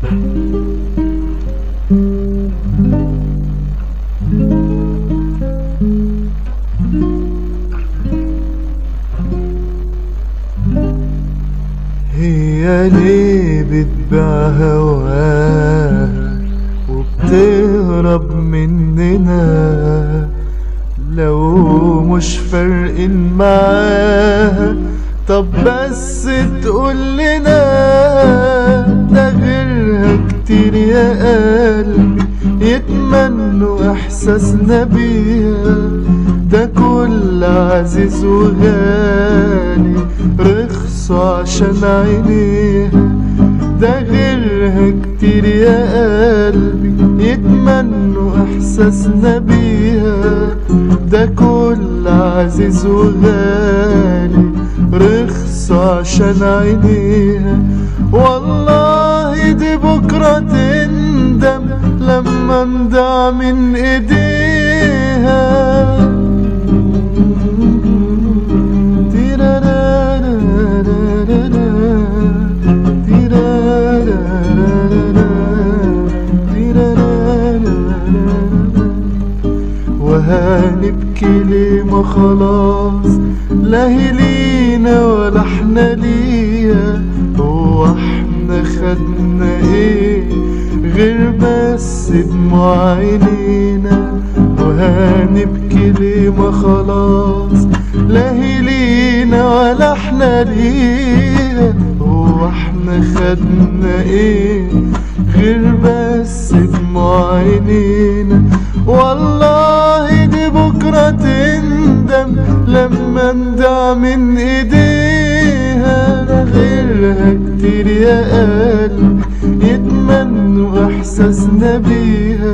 هي ليه بتبيع هواها وبتهرب مننا؟ لو مش فارقين معاها طب بس تقول لنا. ده غيرها كتير يا قلبي يتمنوا احساسنا بيها. ده كل عزيز وغالي رخصوا عشان عينيها. ده غيرها كتير يا قلبي يتمنوا احساسنا بيها. ده كل عزيز وغالي رخصوا عشان عينيها. والله دي بكرة تندم لما نضيع من ايديها. وهنبكي ليه؟ ما خلاص لا هي لينا ولا احنا ليها. هو احنا خدنا ايه غير بس دموع عينينا؟ وهنبكي ليه؟ ما خلاص لا هي لينا ولا احنا ليها. هو احنا خدنا ايه غير بس دموع عينينا؟ والله دي بكرة تندم لما نضيع من ايديها. ده غيرها كتير يا قلبي يتمنوا احساسنا بيها.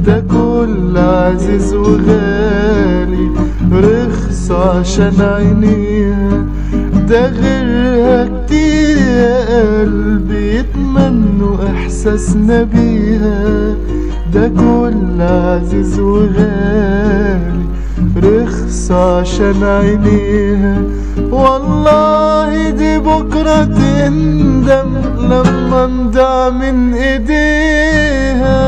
ده كل عزيز وغالي رخص عشان عينيها. ده غيرها كتير يا قلبي يتمنوا احساسنا بيها. ده كل عزيز وغالي رخص عشان عينيها. والله دي بكرة تندم لما نضيع من ايديها.